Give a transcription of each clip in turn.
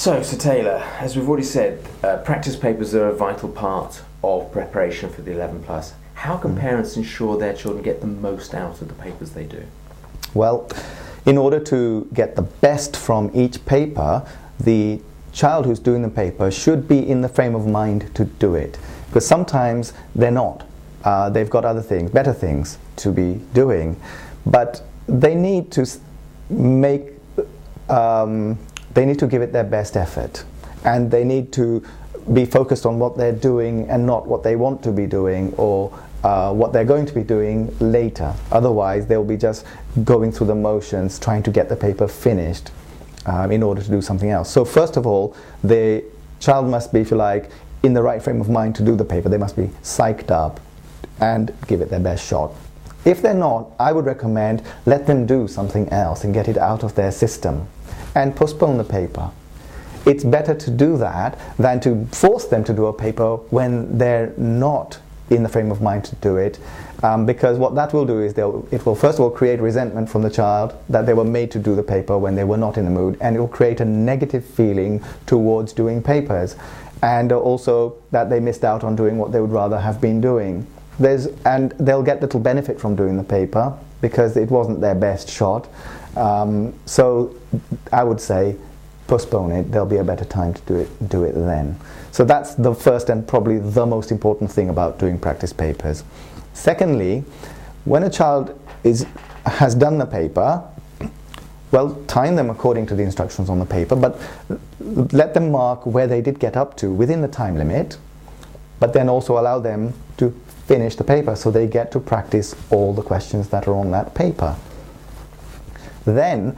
So Taylor, as we've already said, practice papers are a vital part of preparation for the 11 plus. How can parents ensure their children get the most out of the papers they do? Well, in order to get the best from each paper, the child who's doing the paper should be in the frame of mind to do it. Because sometimes they're not. They've got other things, better things to be doing. But they need to they need to give it their best effort. And they need to be focused on what they're doing and not what they want to be doing or what they're going to be doing later. Otherwise, they'll be just going through the motions, trying to get the paper finished in order to do something else. So first of all, the child must be, if you like, in the right frame of mind to do the paper. They must be psyched up and give it their best shot. If they're not, I would recommend let them do something else and get it out of their system and postpone the paper. It's better to do that than to force them to do a paper when they're not in the frame of mind to do it, because what that will do is it will first of all create resentment from the child that they were made to do the paper when they were not in the mood, and it will create a negative feeling towards doing papers, and also that they missed out on doing what they would rather have been doing. And they'll get little benefit from doing the paper because it wasn't their best shot. So I would say postpone it. There'll be a better time to do it then. So that's the first and probably the most important thing about doing practice papers. Secondly, when a child has done the paper, well, time them according to the instructions on the paper, but let them mark where they did get up to within the time limit, but then also allow them to finish the paper so they get to practice all the questions that are on that paper. Then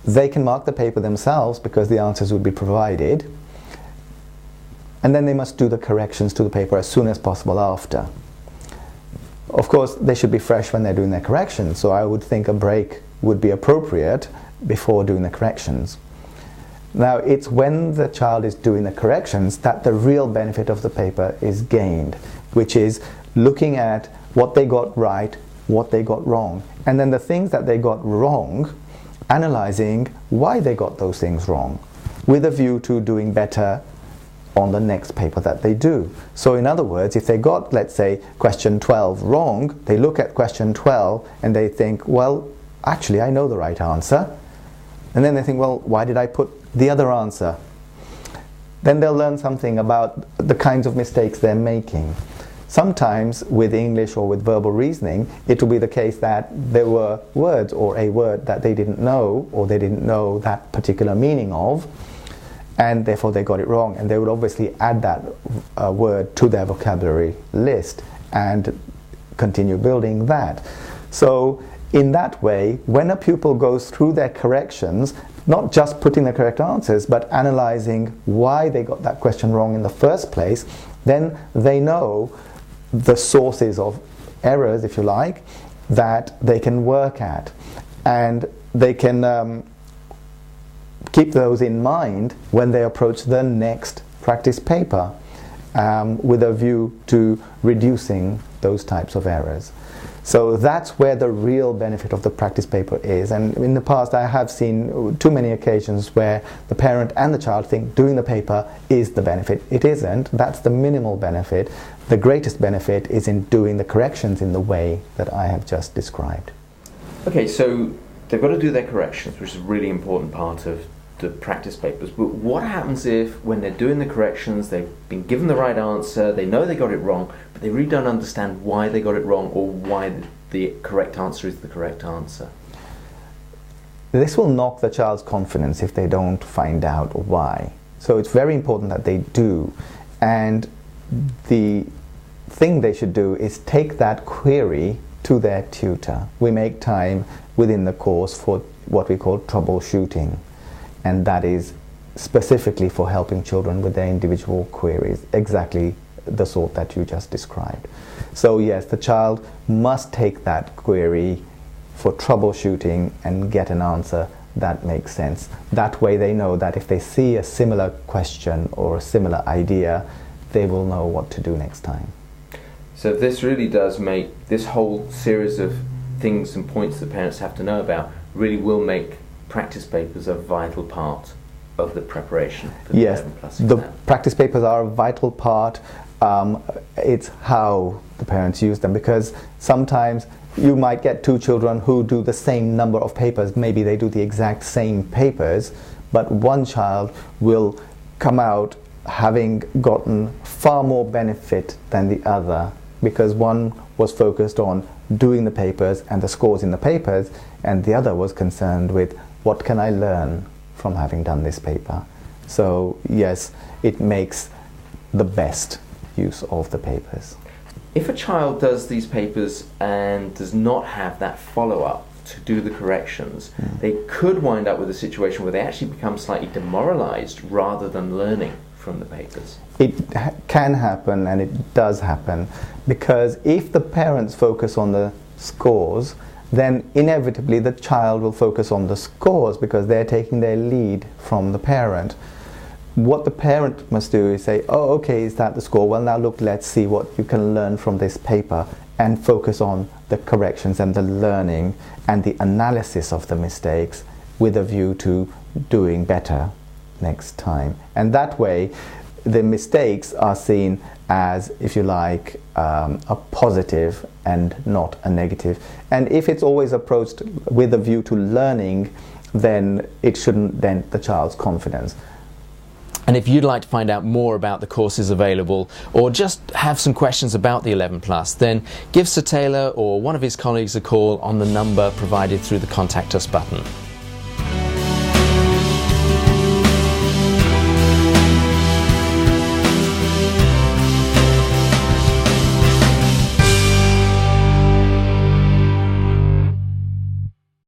they can mark the paper themselves because the answers would be provided, and then they must do the corrections to the paper as soon as possible after. Of course, they should be fresh when they're doing their corrections, so I would think a break would be appropriate before doing the corrections. Now, it's when the child is doing the corrections that the real benefit of the paper is gained, which is looking at what they got right, what they got wrong, and then the things that they got wrong, analyzing why they got those things wrong, with a view to doing better on the next paper that they do. So in other words, if they got, let's say, question 12 wrong, they look at question 12 and they think, well, actually I know the right answer. And then they think, well, why did I put the other answer? Then they'll learn something about the kinds of mistakes they're making. Sometimes with English or with verbal reasoning, it will be the case that there were words or a word that they didn't know, or they didn't know that particular meaning of, and therefore they got it wrong, and they would obviously add that word to their vocabulary list and continue building that. So in that way, when a pupil goes through their corrections, not just putting the correct answers, but analyzing why they got that question wrong in the first place, then they know the sources of errors, if you like, that they can work at. And they can keep those in mind when they approach the next practice paper, with a view to reducing those types of errors. So that's where the real benefit of the practice paper is. And in the past I have seen too many occasions where the parent and the child think doing the paper is the benefit. It isn't. That's the minimal benefit. The greatest benefit is in doing the corrections in the way that I have just described. Okay, so they've got to do their corrections, which is a really important part of the practice papers. But what happens if, when they're doing the corrections, they've been given the right answer, they know they got it wrong, but they really don't understand why they got it wrong or why the correct answer is the correct answer? This will knock the child's confidence if they don't find out why. So it's very important that they do. And the thing they should do is take that query to their tutor. We make time within the course for what we call troubleshooting. And that is specifically for helping children with their individual queries, exactly the sort that you just described. So yes, the child must take that query for troubleshooting and get an answer that makes sense. That way they know that if they see a similar question or a similar idea, they will know what to do next time. So this really does make this whole series of things and points that parents have to know about really will make practice papers a vital part of the preparation for Yes, the 11 plus the exam. practice papers are a vital part. It's how the parents use them, because sometimes you might get two children who do the same number of papers. Maybe they do the exact same papers, but one child will come out having gotten far more benefit than the other, because one was focused on doing the papers and the scores in the papers, and the other was concerned with what can I learn from having done this paper. So yes, it makes the best use of the papers. If a child does these papers and does not have that follow-up to do the corrections, they could wind up with a situation where they actually become slightly demoralized rather than learning from the papers. It can happen, and it does happen, because if the parents focus on the scores, then inevitably the child will focus on the scores because they're taking their lead from the parent. What the parent must do is say, oh, okay, is that the score? Well, now look, let's see what you can learn from this paper, and focus on the corrections and the learning and the analysis of the mistakes with a view to doing better next time. And that way, the mistakes are seen as, if you like, a positive and not a negative. And if it's always approached with a view to learning, then it shouldn't dent the child's confidence. And if you'd like to find out more about the courses available, or just have some questions about the 11 Plus, then give Sir Taylor or one of his colleagues a call on the number provided through the Contact Us button.